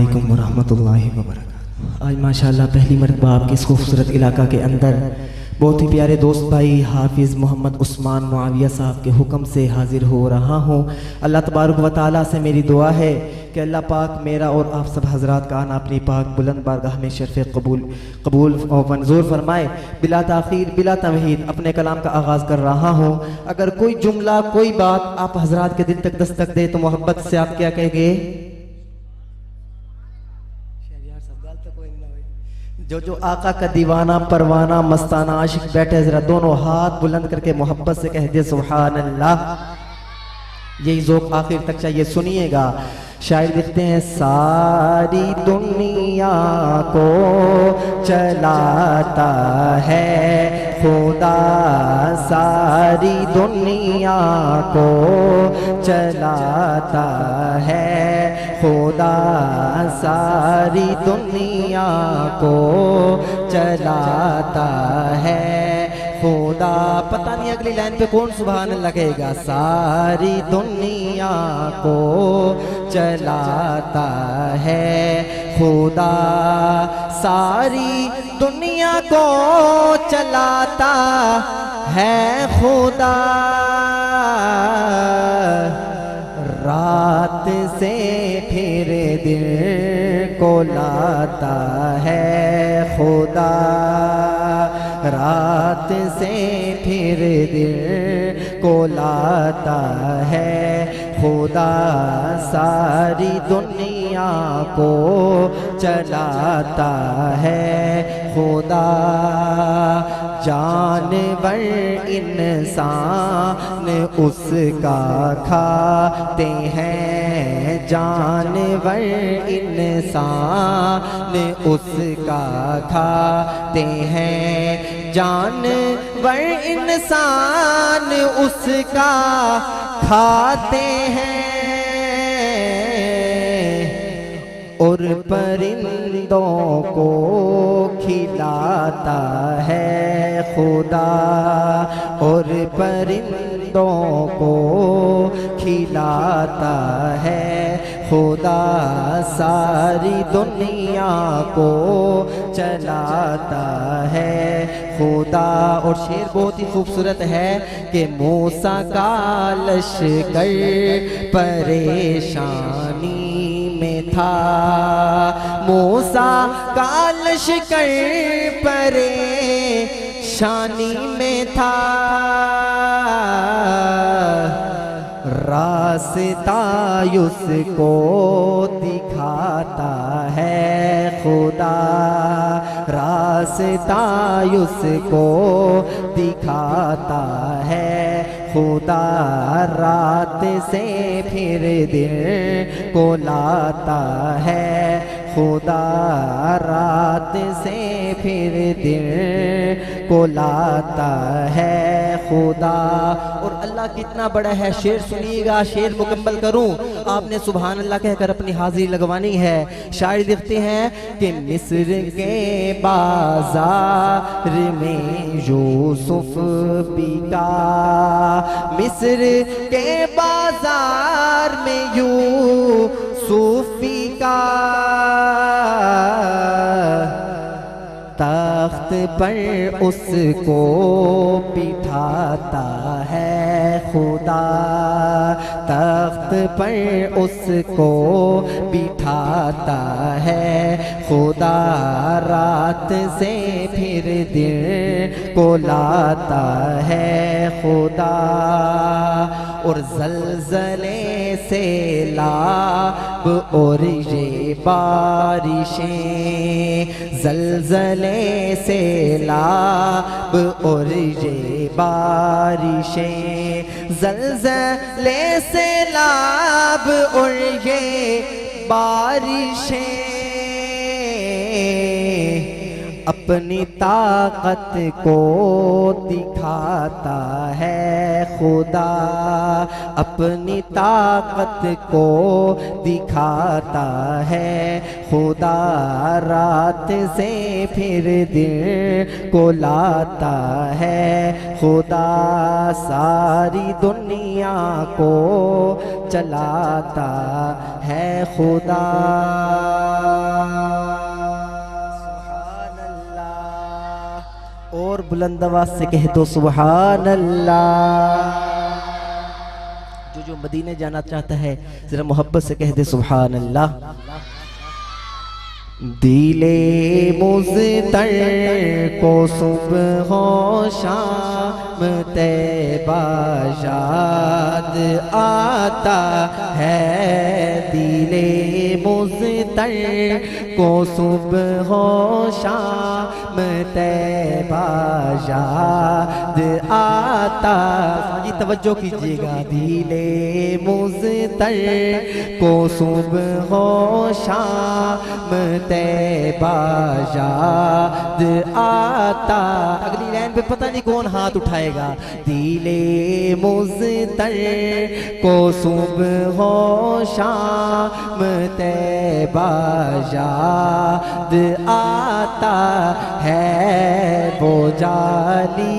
अस्सलामुअलैकुम वरहमतुल्लाहि वबरकातुहू। आज माशाअल्लाह पहली मरतबा आपके इस खूबसूरत इलाका के अंदर बहुत ही प्यारे दोस्त भाई हाफिज़ मोहम्मद उस्मान मुआविया साहब के हुक्म से हाजिर हो रहा हूँ। अल्लाह तबारक व तआला से मेरी दुआ है कि अल्लाह पाक मेरा और आप सब हजरात का आना अपनी पाक बुलंद बारगाह में शर्फ़ कबूल और मंजूर फरमाए। बिला ताख़ीर बिला तमहीद अपने कलाम का आगाज़ कर रहा हूँ। अगर कोई जुमला कोई बात आप हजरात के दिल तक दस्तक दे तो मोहब्बत से आप क्या कहेंगे? जो आका का दीवाना परवाना मस्ताना आशिक बैठे जरा दोनों हाथ बुलंद करके मोहब्बत से कह दे सुभान अल्लाह। यही ज़ौक़ आखिर तक चाहिए, सुनिएगा। शायर लिखते हैं सारी दुनिया को चलाता है खुदा, सारी दुनिया को चलाता है खुदा, सारी दुनिया को चलाता है खुदा। पता नहीं अगली लाइन पे कौन सुभान अल्लाह कहेगा। सारी दुनिया को चलाता है खुदा, सारी दुनिया को चलाता है खुदा। रात से फिर दिन को लाता है खुदा, रात से फिर दिन को लाता है खुदा, सारी दुनिया को चलाता है खुदा। जानवर इंसान उसका खाते हैं, जानवर इंसान उसका खाते हैं, जानवर इंसान उसका खाते हैं और परिंदों को खिलाता है खुदा, और परिंदों को खिलाता है खुदा, सारी दुनिया को चलाता है खुदा। और शेर बहुत ही खूबसूरत है कि मूसा का लश्कर परेशानी में था, मूसा का लश्कर परेशानी में था, रास्ता उसको दिखाता है खुदा, रास्ता उसको दिखाता है खुदा, रात से फिर दिन को लाता है खुदा, रात से फिर दिन को लाता है खुदा। और अल्लाह कितना बड़ा है, शेर सुनिएगा, शेर मुकम्मल करूं, आपने सुभान अल्लाह कहकर अपनी हाजिरी लगवानी है। शायर लिखते हैं कि मिस्र के बाजार में यूसुफ बिका, मिस्र के बाजार में यूसुफ बिका, तख्त पर उसको बिठाता है खुदा, तख्त पर उसको बिठाता है खुदा, रात से फिर दिन को लाता है खुदा। और ज़लज़ले से लाब और ये बारिशें, ज़लज़ले से लाब और ये बारिशें, ज़लज़ले से लाब और ये बारिशें, अपनी ताकत को दिखाता है खुदा, अपनी ताकत को दिखाता है खुदा, रात से फिर दिन को लाता है खुदा, सारी दुनिया को चलाता है खुदा। बुलंद आवाज से कह दो सुभान अल्लाह। जो मदीने जाना चाहता है जरा मोहब्बत से कह दे सुभान अल्लाह। दिले मुज़तर को सुबह शाम तैबा याद आता है। दिले मुज़तर को सुबह शाम तैबा याद आता। जी तवज्जो कीजिएगा। दिले मुज़तर को सुबह शाम तैबा याद आता। अगली लाइन पे पता नहीं कौन हाथ उठाएगा। दिले मुज़तर को सुबह शाम तैबा याद आता है। वो जाली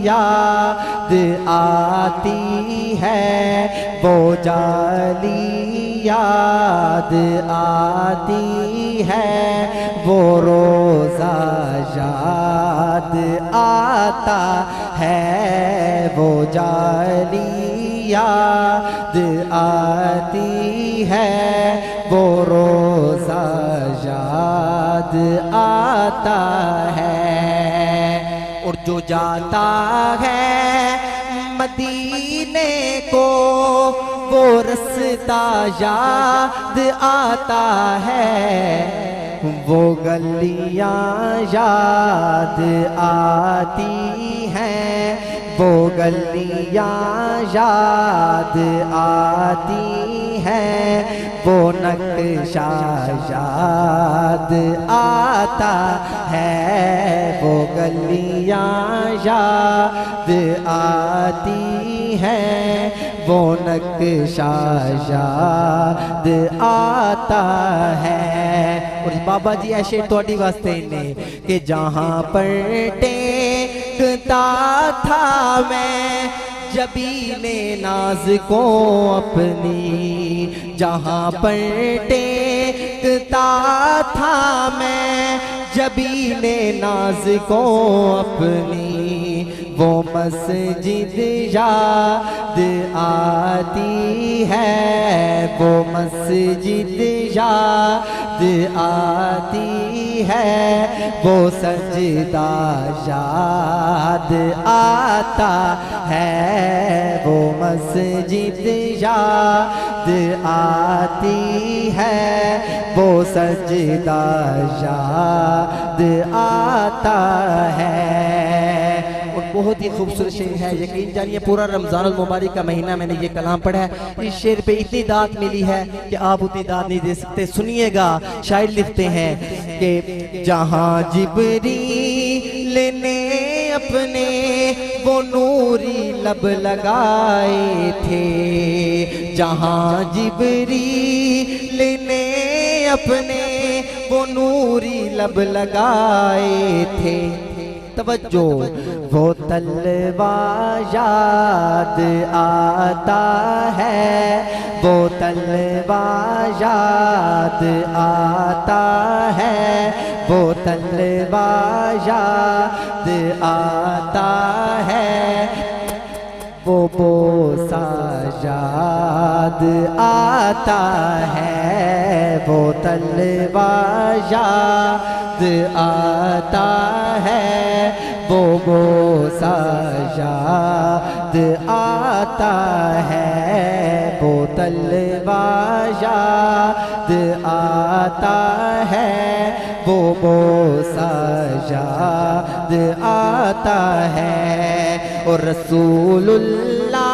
याद आती है। वो जाली याद आती है। वो रोज़ा याद आता है। वो जाली याद आती है। वो रोज़ा याद आता है। और जो जाता है मदीने को वो रास्ता याद आता है। वो गलियां याद आती हैं। वो गलियां याद आती हैं। वो नक्शा याद आता है। वो गलियां याद आती हैं। वो नक्शा याद आता है। और बाबा जी ऐसे तोड़ी वास्ते ने कि जहाँ पर टेकता था मैं जबीने नाज को अपनी। जहाँ पर टेकता था मैं जबीने नाज को अपनी। वो मस्जिद याद आती है। वो मस्जिद याद आती है। वो सजदा याद आता है। वो मस्जिद याद आती है। वो सजदा याद आता है। बहुत ही खूबसूरत शेर है। यकीन जानिए पूरा रमज़ान मुबारक का महीना मैंने ये कलाम पढ़ा है। इस शेर पे इतनी दात मिली है कि आप उतनी दात नहीं दे सकते। सुनिएगा। शायर लिखते हैं कि जहाँ जिब्रील ने अपने वो नूरी लब लगाए थे। जहाँ जिब्रील ने अपने वो नूरी लब लगाए थे। तवज्जो। वो तलवा याद आता है। वो तलवा याद आता है। वो तलवा याद आता है। वो बोसा याद आता है। वो तलवा याद आता है। वो बोसा याद आता है। वो तलवा याद आता है। वो बोसा याद आता है। और रसूलुल्लाह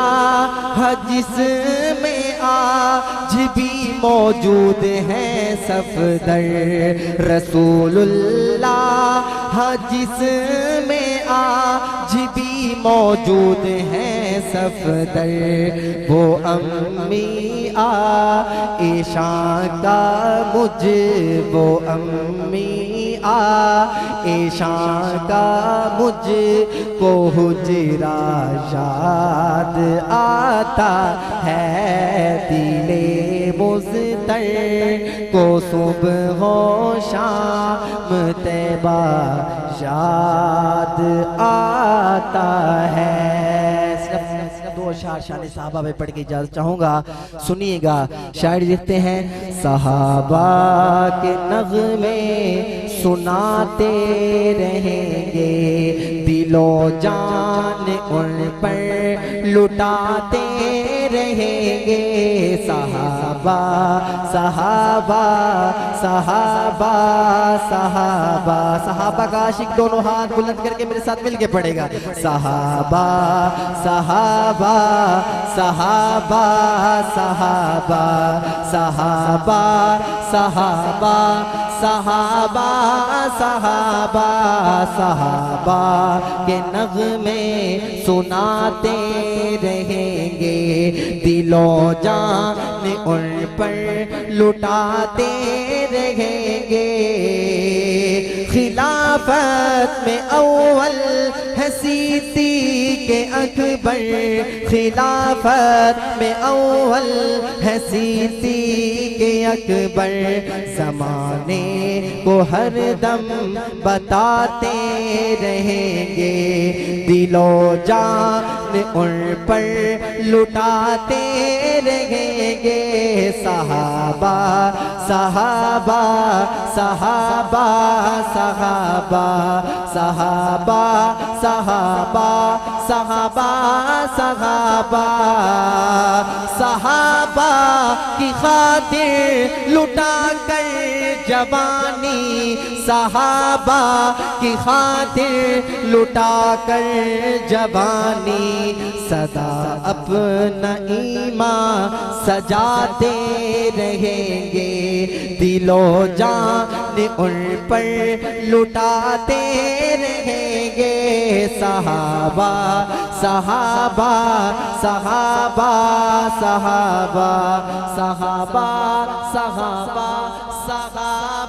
जिसमें आज भी मौजूद हैं सफदर। रसूलुल्लाह जिसमें आज भी मौजूद हैं सफदर। वो अम्मी आइशा का मुझे। वो अम्मी आइशा का मुझे को हुजरा याद आता है। दिले मुज़तर को सुबह हो शाम तैबा याद आता है। सिर्फ दो अशार शान सहाबा में पढ़ के इजाज़त चाहूँगा, सुनिएगा। शायर लिखते हैं, सहाबा के नग़मे सुनाते रहेंगे, दिलो जान उन पर लुटाते रहेंगे। सहाबा सहाबा सहाबा सहाबा, सहाबा का आशिक दोनों हाथ बुलंद करके मेरे साथ मिलके पड़ेगा। सहाबा सहाबा सहाबा सहाबा सहाबा सहाबा सहाबा सहाबा सहाबा के नग़मे सुनाते रहेंगे, दिलो जान उन पर लुटाते रहेंगे। खिलाफत में अव्वल है सिद्दीक़ अकबर, खिलाफत में अव्वल है सिद्दीक़ अकबर, ज़माने को हर दम बताते रहेंगे, दिलो जान उन पर लुटाते रहेंगे। सहाबा सहाबा सहाबा सहाबा सहाबा सहाबा सहाबा सहाबा सहाबा की खातिर लुटा कर जवानी, सहाबा की खातिर लुटा कर जवानी, सदा अपना ईमान सजाते रहेंगे, दिलो जान उन पर लुटाते रहेंगे। सहाबा सहाबा सहाबा सहाबा सहाबा सहाबा सहाबा।